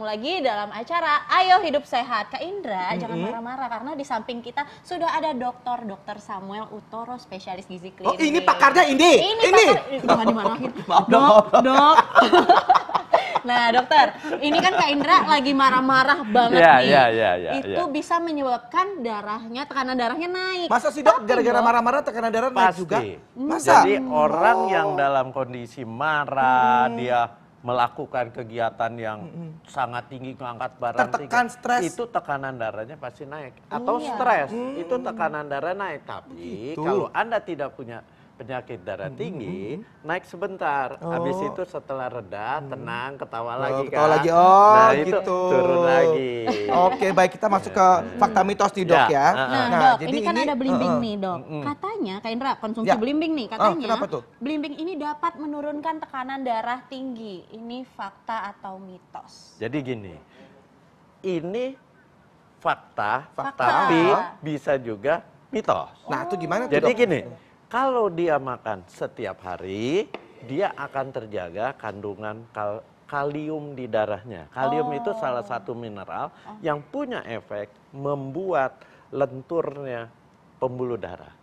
lagi dalam acara Ayo Hidup Sehat. Kak Indra, jangan marah-marah karena di samping kita sudah ada Dr. Samuel Utoro, spesialis gizi klinik. Oh, ini pakarnya ini. Jangan dimarahin. Dok. Nah, dokter, ini kan Kak Indra lagi marah-marah banget nih. Itu bisa menyebabkan tekanan darahnya naik. Masa sih dok, gara-gara marah-marah tekanan darah naik juga? Masa? Jadi orang yang dalam kondisi marah, dia melakukan kegiatan yang sangat tinggi, mengangkat barang tertekan, stres, itu tekanan darahnya pasti naik. Atau stres, itu tekanan darah naik. Tapi kalau Anda tidak punya penyakit darah tinggi, naik sebentar. Habis itu setelah reda, tenang, ketawa lagi kan. Lagi. Nah, gitu. Itu turun lagi. Oke, baik, kita masuk ke fakta mitos nih dok ya. Nah dok, jadi ini kan ada belimbing nih dok. Katanya, Kak Indra konsumsi belimbing nih, katanya kenapa tuh? Belimbing ini dapat menurunkan tekanan darah tinggi. Ini fakta atau mitos? Jadi gini, ini fakta. Tapi bisa juga mitos. Nah itu gimana tuh Jadi dok? gini, kalau dia makan setiap hari, dia akan terjaga kandungan kalium di darahnya. Kalium itu salah satu mineral yang punya efek membuat lenturnya pembuluh darah.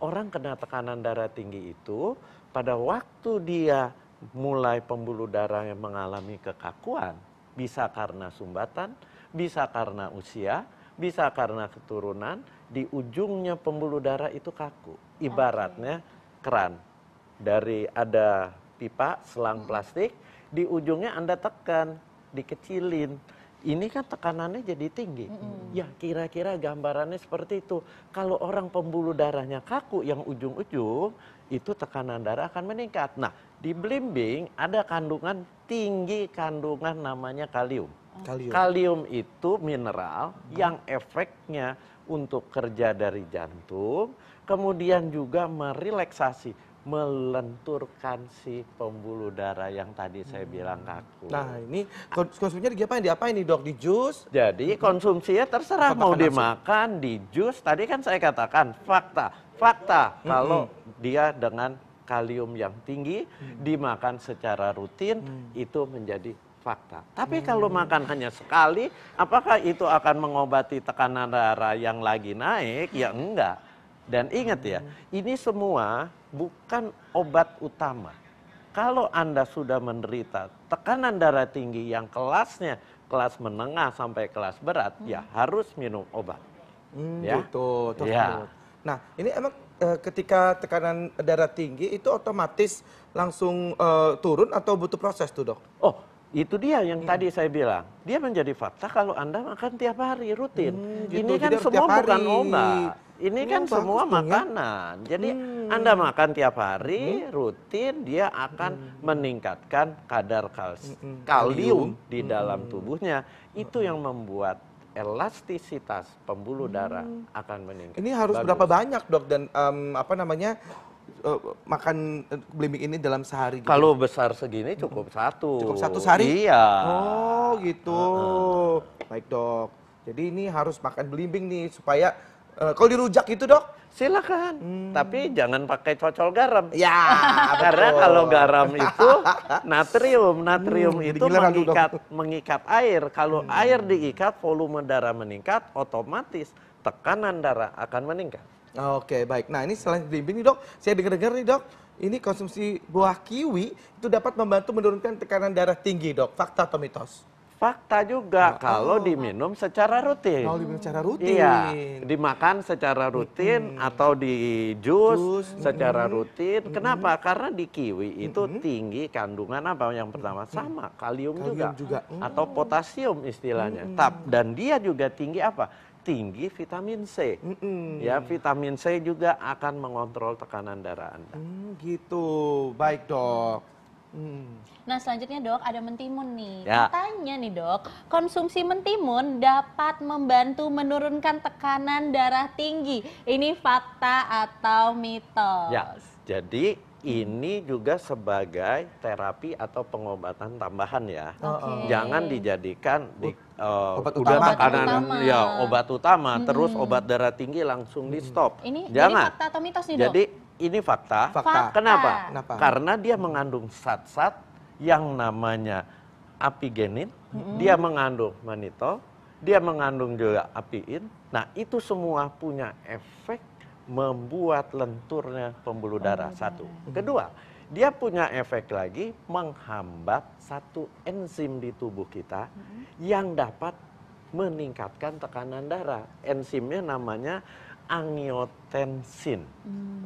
Orang kena tekanan darah tinggi itu, pada waktu dia mulai pembuluh darahnya mengalami kekakuan, bisa karena sumbatan, bisa karena usia, bisa karena keturunan, di ujungnya pembuluh darah itu kaku. Ibaratnya keran. Dari ada pipa, selang plastik, di ujungnya Anda tekan, dikecilin. Ini kan tekanannya jadi tinggi. Ya kira-kira gambarannya seperti itu. Kalau orang pembuluh darahnya kaku yang ujung-ujung, itu tekanan darah akan meningkat. Nah, di belimbing ada kandungan tinggi, kandungan namanya kalium. Kalium itu mineral yang efeknya untuk kerja dari jantung, kemudian juga merelaksasi, melenturkan si pembuluh darah yang tadi saya bilang kaku. Nah ini konsumsinya diapain nih dok? Di jus? Jadi konsumsinya terserah mau dimakan, di jus. Tadi kan saya katakan fakta. Kalau dia dengan kalium yang tinggi, dimakan secara rutin, itu menjadi fakta. Tapi kalau makan hanya sekali, apakah itu akan mengobati tekanan darah yang lagi naik? Ya enggak. Dan ingat ya, ini semua bukan obat utama. Kalau Anda sudah menderita tekanan darah tinggi yang kelasnya kelas menengah sampai kelas berat, ya harus minum obat. Gitu. Nah ini emang ketika tekanan darah tinggi itu otomatis langsung turun atau butuh proses tuh dok? Oh, itu dia yang tadi saya bilang. Dia menjadi fakta kalau Anda makan tiap hari rutin. Gitu. Ini kan jadi semua bukan obat. Ini kan semua makanan. Jadi Anda makan tiap hari rutin, dia akan meningkatkan kadar kalium di dalam tubuhnya. Itu yang membuat elastisitas pembuluh darah akan meningkat. Ini harus berapa banyak dok dan makan belimbing ini dalam sehari? Gitu? Kalau besar segini cukup satu. Cukup satu sehari? Iya. Oh gitu. Baik dok. Jadi ini harus makan belimbing nih supaya kalau dirujak gitu dok? Silakan. Tapi jangan pakai cocol garam. Ya. Karena kalau garam itu natrium. Natrium itu mengikat air. Kalau air diikat, volume darah meningkat, otomatis tekanan darah akan meningkat. Oke, baik. Nah ini selain belimbing nih dok, saya dengar-dengar nih dok, ini konsumsi buah kiwi itu dapat membantu menurunkan tekanan darah tinggi dok. Fakta atau mitos? Fakta juga kalau diminum secara rutin. Kalau diminum secara rutin. Iya, dimakan secara rutin atau di jus secara rutin. Kenapa? Karena di kiwi itu tinggi kandungan apa? Yang pertama sama kalium juga. Atau potasium istilahnya. Dan dia juga tinggi apa? Tinggi vitamin C. Ya, vitamin C juga akan mengontrol tekanan darah Anda. Gitu. Baik, dok. Nah selanjutnya dok, ada mentimun nih. Katanya nih dok, konsumsi mentimun dapat membantu menurunkan tekanan darah tinggi. Ini fakta atau mitos? Ya, jadi ini juga sebagai terapi atau pengobatan tambahan ya. Jangan dijadikan obat utama, terus obat darah tinggi langsung di stop. Ini jangan. Jadi fakta atau mitos nih dok? Jadi ini fakta. Fakta. Kenapa? Karena dia mengandung zat-zat yang namanya apigenin, dia mengandung mannitol, dia mengandung juga apiin. Nah, itu semua punya efek membuat lenturnya pembuluh darah. Satu. Kedua, dia punya efek lagi menghambat satu enzim di tubuh kita yang dapat meningkatkan tekanan darah. Enzimnya namanya angiotensin.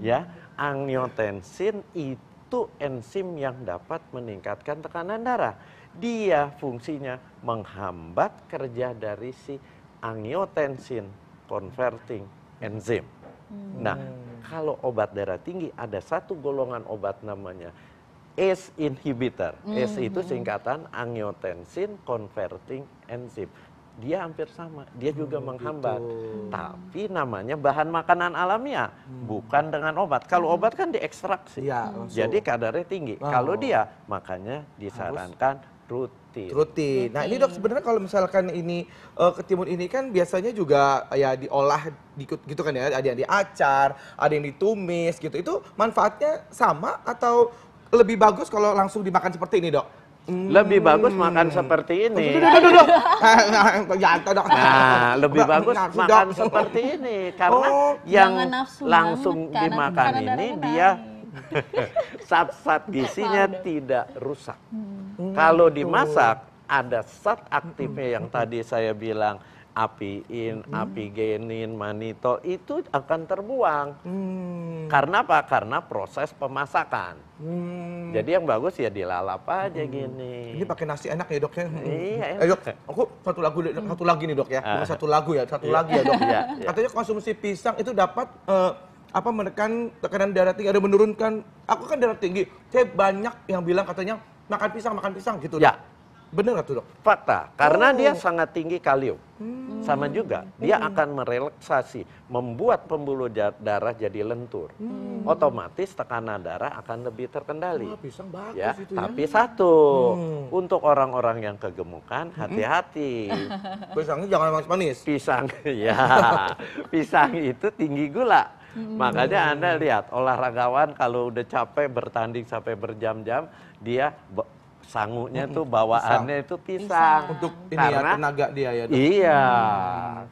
Ya, angiotensin itu enzim yang dapat meningkatkan tekanan darah. Dia fungsinya menghambat kerja dari si angiotensin converting enzim. Nah, kalau obat darah tinggi ada satu golongan obat namanya ACE inhibitor. ACE itu singkatan angiotensin converting enzim. Dia hampir sama, dia juga menghambat. Tapi namanya bahan makanan alamiah, bukan dengan obat. Kalau obat kan diekstraksi, jadi kadarnya tinggi. Kalau dia, makanya disarankan rutin. Nah ini dok, sebenarnya kalau misalkan ini ketimun ini kan biasanya juga ya diolah gitu kan ya, ada yang diacar, ada yang ditumis gitu. Itu manfaatnya sama atau lebih bagus kalau langsung dimakan seperti ini dok? Lebih bagus makan seperti ini. Nah, lebih bagus makan seperti ini karena yang langsung dimakan ini dia zat-zat gizinya tidak rusak. Kalau dimasak ada zat aktifnya yang tadi saya bilang apiin, apigenin, mannitol itu akan terbuang. Karena apa? Karena proses pemasakan. Jadi yang bagus ya dilalap aja gini. Ini pakai nasi enak ya dok ya? Iya. Dok, aku satu lagi nih dok ya, bukan satu lagu ya, satu lagi ya dok. Katanya konsumsi pisang itu dapat menekan tekanan darah tinggi, ada menurunkan. Aku kan darah tinggi, saya banyak yang bilang katanya makan pisang gitu dok. Ya. Bener nggak tuh dok? Fakta, karena dia sangat tinggi kalium. Sama juga, dia akan merelaksasi, membuat pembuluh darah jadi lentur. Otomatis tekanan darah akan lebih terkendali. Pisang bagus Ya, itu ya. tapi satu, untuk orang-orang yang kegemukan, hati-hati. Pisangnya jangan manis-manis. Pisang, ya, pisang itu tinggi gula. Makanya Anda lihat, olahragawan kalau udah capek bertanding sampai berjam-jam, dia sangunya tuh bawaannya itu pisang. Untuk ini karena ya, tenaga dia ya dok. Iya,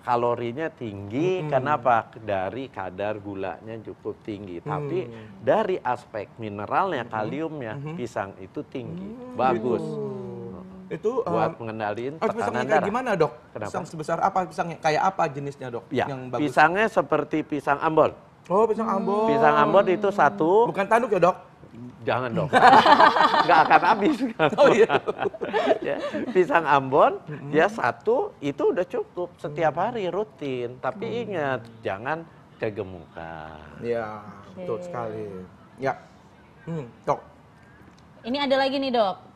kalorinya tinggi. Kenapa? Dari kadar gulanya cukup tinggi. Tapi dari aspek mineralnya, kaliumnya, pisang itu tinggi, bagus. Itu buat mengendalikan tekanan pisangnya darah. kayak gimana dok? Kenapa? Pisang sebesar apa? Pisangnya kayak apa jenisnya dok? Ya, yang bagus. pisangnya seperti pisang Ambon. Oh, pisang Ambon. Pisang Ambon itu satu. Bukan tanduk ya dok? Jangan dong, nggak akan habis. Oh iya. Ya, pisang Ambon, ya satu itu udah cukup setiap hari rutin. Tapi ingat, jangan kegemukan. Ya, betul sekali. Ya, dok. Ini ada lagi nih dok.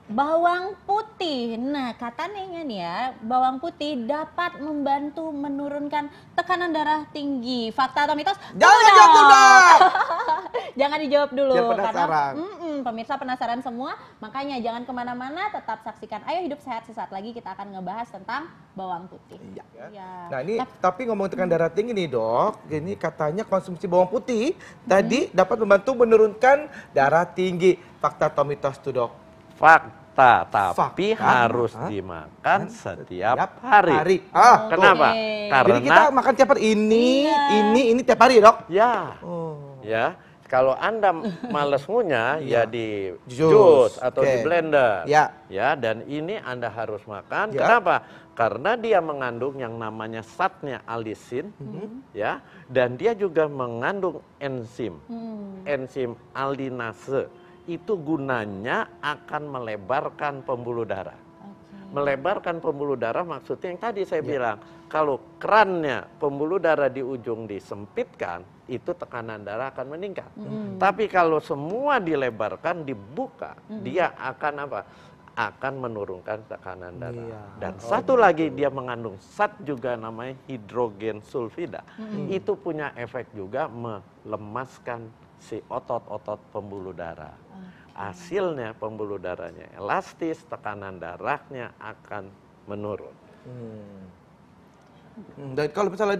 Bawang putih. Nah, katanya nih ya, bawang putih dapat membantu menurunkan tekanan darah tinggi. Fakta atau mitos? Jangan jawab dok. Jangan dijawab dulu. Biar penasaran. Karena pemirsa penasaran semua, makanya jangan kemana-mana, tetap saksikan Ayo Hidup Sehat. Sesaat lagi kita akan ngebahas tentang bawang putih. Iya. Ya. Nah ini tapi ngomong tekanan darah tinggi nih dok, ini katanya konsumsi bawang putih tadi dapat membantu menurunkan darah tinggi. Fakta atau mitos tuh dok? Fakta, tapi Fakta. harus dimakan setiap hari. Kenapa? Oke. Karena Jadi kita makan tiap hari ini tiap hari dok? ya, Oh. ya. Kalau Anda males ngunyah, ya di Jus. jus atau di Oke. blender. Ya. Ya, dan ini Anda harus makan. Ya. Kenapa? Karena dia mengandung yang namanya zatnya alisin, ya, dan dia juga mengandung enzim, enzim alinase. Itu gunanya akan melebarkan pembuluh darah. Melebarkan pembuluh darah maksudnya yang tadi saya bilang, kalau kerannya pembuluh darah di ujung disempitkan, itu tekanan darah akan meningkat. Tapi kalau semua dilebarkan, dibuka, dia akan apa? Akan menurunkan tekanan darah. Dan satu lagi dia mengandung zat juga namanya hidrogen sulfida. Itu punya efek juga melemaskan si otot-otot pembuluh darah. Hasilnya pembuluh darahnya elastis, tekanan darahnya akan menurun. Dan kalau misalnya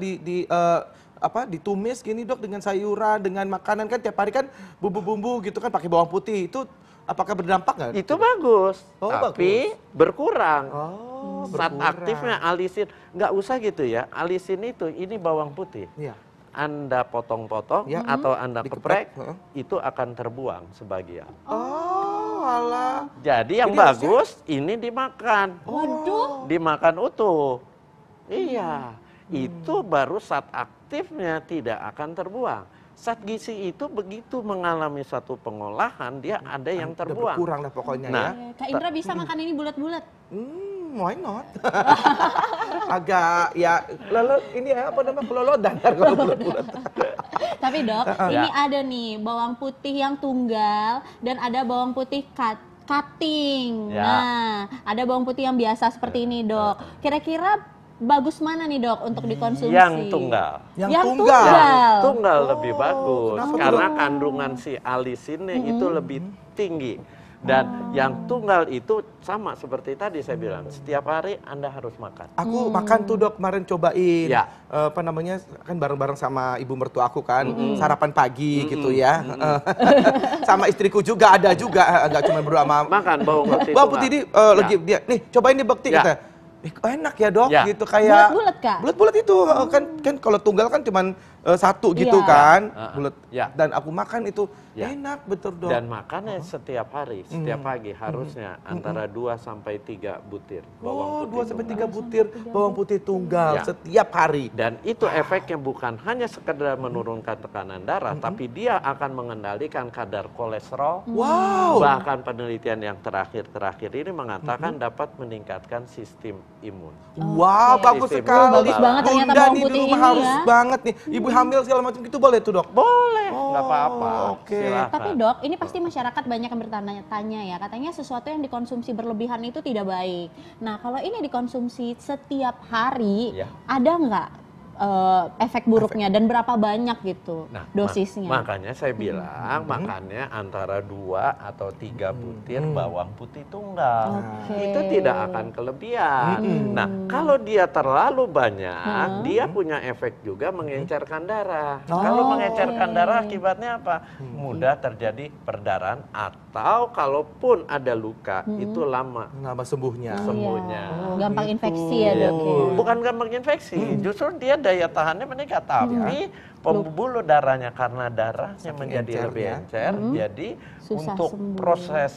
ditumis gini dok dengan sayuran, dengan makanan kan tiap hari kan bumbu-bumbu gitu kan pakai bawang putih itu apakah berdampak nggak? Itu bagus, Oh, tapi berkurang. Oh, Zat berkurang. aktifnya alisin, nggak usah gitu ya. Alisin itu, ini bawang putih. Iya. Anda potong-potong Ya. atau Anda Dikeprek, keprek, itu akan terbuang sebagian. Oh, alah. Jadi yang Jadi bagus ini dimakan. Waduh. Dimakan utuh. Iya, itu baru zat aktifnya tidak akan terbuang. Zat gizi itu begitu mengalami satu pengolahan, dia ada yang Udah terbuang. berkurang lah pokoknya Nah, ya. Kak Indra bisa makan ini bulat-bulat. Why not? Agak ya, lalu ini ya apa namanya kelolodan kalau bulat-bulat. Tapi Dok, Ya. ini ada nih bawang putih yang tunggal dan ada bawang putih cutting. Ya. Nah, ada bawang putih yang biasa seperti ini, Dok. Kira-kira bagus mana nih, Dok, untuk dikonsumsi? Yang tunggal. Yang tunggal. tunggal. Tunggal lebih bagus kenapa tuh, karena Dok? kandungan si alisinnya itu lebih tinggi. Dan yang tunggal itu sama seperti tadi saya bilang, setiap hari Anda harus makan. Aku makan tuh Dok kemarin cobain. Ya. Apa namanya kan bareng-bareng sama ibu mertua aku kan sarapan pagi gitu ya. Sama istriku juga ada juga nggak cuma berdua sama Makan bawang putih. Bawang putih tunggal. ini lagi dia nih cobain nih Bekti Ya. kata. Enak ya Dok Ya. gitu kayak Bulat-bulat, Kak? Bulat-bulat itu kan kalau tunggal kan cuman satu gitu Iya. kan. Bulat. Ya. Dan aku makan itu Ya. enak betul Dok. Dan makannya setiap hari, setiap pagi harusnya antara 2 sampai 3 butir bawang putih. 2 sampai tunggal. 3 butir bawang putih tunggal Ya. setiap hari. Dan itu efeknya bukan hanya sekedar menurunkan tekanan darah, tapi dia akan mengendalikan kadar kolesterol. Wow. Bahkan penelitian yang terakhir ini mengatakan dapat meningkatkan sistem imun. Wow, Oke. bagus Sistem sekali. bagus banget ternyata Bunda bawang nih di putih rumah ini harus ya. banget nih. Ibu hamil segala macam gitu boleh tuh Dok? Boleh, Oh, nggak apa-apa. oke. Silakan. Tapi Dok, ini pasti masyarakat banyak yang bertanya-tanya ya. Katanya sesuatu yang dikonsumsi berlebihan itu tidak baik. Nah, kalau ini dikonsumsi setiap hari, Ya. ada nggak efek buruknya dan berapa banyak gitu Nah, dosisnya? makanya saya bilang makannya antara 2 atau 3 butir bawang putih tunggal. Oke. Itu tidak akan kelebihan. Nah, kalau dia terlalu banyak, dia punya efek juga mengencerkan darah. Kalau mengencerkan darah akibatnya apa? Mudah terjadi perdarahan atau kalaupun ada luka itu lama Nama sembuhnya. sembuhnya. Gampang gitu. infeksi ya Dok ya. Bukan gampang infeksi, justru dia daya tahannya meningkat. Tapi pembuluh darahnya karena darahnya menjadi encer lebih ya. encer, jadi Susah untuk sembuh. proses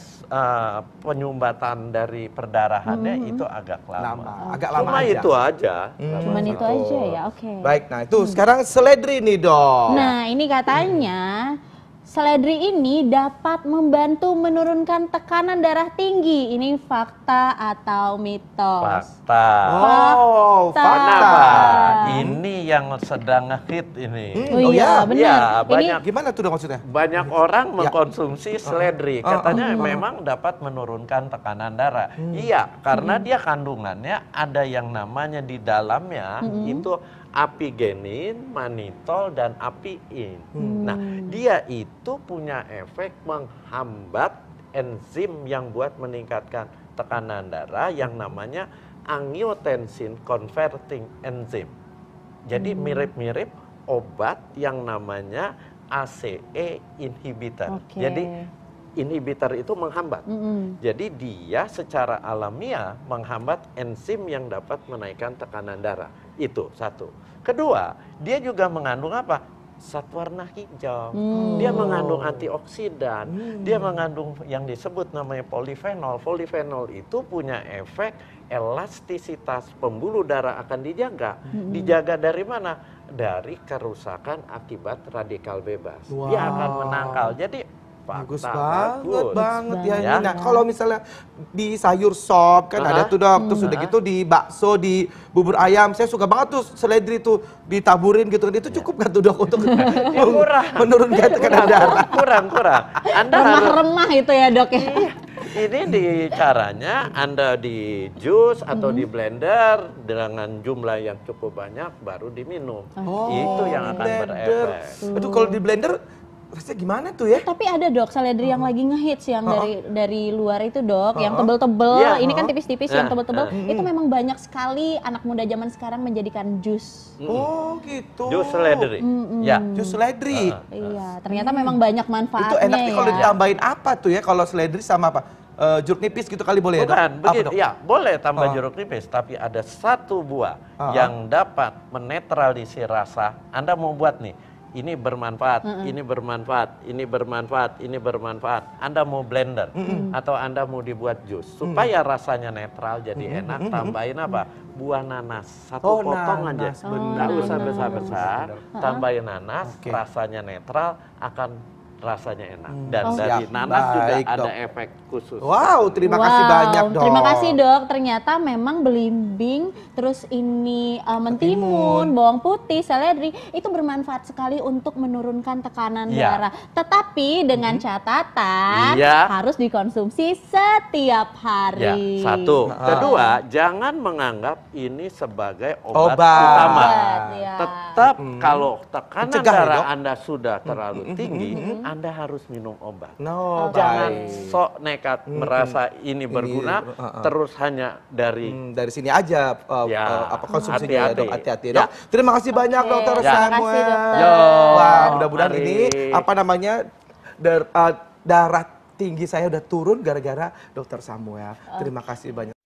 penyumbatan dari perdarahannya itu agak lama. Agak lama Cuma aja. itu aja. Cuman itu aja ya, oke. Baik, nah itu sekarang seledri nih Dok. Nah, ini katanya seledri ini dapat membantu menurunkan tekanan darah tinggi. Ini fakta atau mitos? Fakta. Oh, Fakta. Kenapa? Ini yang sedang ngehit ini. Oh iya, benar. Iya, Ini banyak Gimana tuh Dok maksudnya? Banyak orang mengkonsumsi seledri, katanya memang dapat menurunkan tekanan darah. Iya, karena dia kandungannya ada yang namanya di dalamnya itu apigenin, manitol, dan apiin. Nah, dia itu punya efek menghambat enzim yang buat meningkatkan tekanan darah yang namanya angiotensin converting enzyme. Jadi mirip-mirip obat yang namanya ACE inhibitor. Oke. Jadi inhibitor itu menghambat. Jadi dia secara alamiah menghambat enzim yang dapat menaikkan tekanan darah. Itu satu. Kedua, dia juga mengandung apa? Zat warna hijau. Dia mengandung antioksidan. Dia mengandung yang disebut namanya polifenol. Polifenol itu punya efek elastisitas pembuluh darah akan dijaga. Dijaga dari mana? Dari kerusakan akibat radikal bebas. Dia akan menangkal. Jadi Bagus fakta, banget ya. Ya. Ini. Nah, kalau misalnya di sayur sop kan ada tuh Dok, terus udah gitu di bakso, di bubur ayam, saya suka banget tuh seledri tuh ditaburin gitu. Itu cukup nggak tuh Dok untuk kurang. menurunkan tekanan darah? Kurang. Anda harus remah-remah itu ya Dok ya. ini di caranya Anda di jus atau di blender dengan jumlah yang cukup banyak baru diminum. Itu yang akan berefek. Itu kalau di blender rasanya gimana tuh ya? Tapi ada dok, seledri yang lagi ngehits yang dari luar itu dok, yang tebel-tebel. Ini kan tipis-tipis, yang tebel-tebel. Itu memang banyak sekali anak muda zaman sekarang menjadikan jus. Oh gitu. Jus seledri. Ya. Jus seledri. Iya, ternyata memang banyak manfaatnya. Itu enaknya kalau ya. ditambahin apa tuh ya kalau seledri sama apa? Jeruk nipis gitu kali boleh ya, Dok? Bukan, begitu. Dok? Ya, boleh tambah jeruk nipis, tapi ada satu buah yang dapat menetralisir rasa. Anda mau buat nih, ini bermanfaat, ini bermanfaat, ini bermanfaat, ini bermanfaat. Anda mau blender atau Anda mau dibuat jus supaya rasanya netral jadi enak, tambahin apa? Buah nanas, satu potong aja. Nggak usah besar-besar, tambahin nanas, rasanya netral, akan rasanya enak. Dan dari nanas juga ada efek khusus. Wow, terima kasih banyak, Dok. Terima kasih, Dok. Ternyata memang belimbing, terus ini mentimun, bawang putih, seledri itu bermanfaat sekali untuk menurunkan tekanan darah. Tetapi dengan catatan harus dikonsumsi setiap hari. Ya, satu. Kedua, jangan menganggap ini sebagai obat utama. Tetap kalau tekanan darah Anda sudah terlalu tinggi, Anda harus minum obat. Jangan sok nekat merasa ini berguna, terus hanya dari sini aja konsumsinya, Dok. Hati-hati, Dok. Terima kasih banyak, Dokter Samuel. Wah, mudah-mudahan ini darah tinggi saya udah turun gara-gara Dokter Samuel. Terima kasih banyak.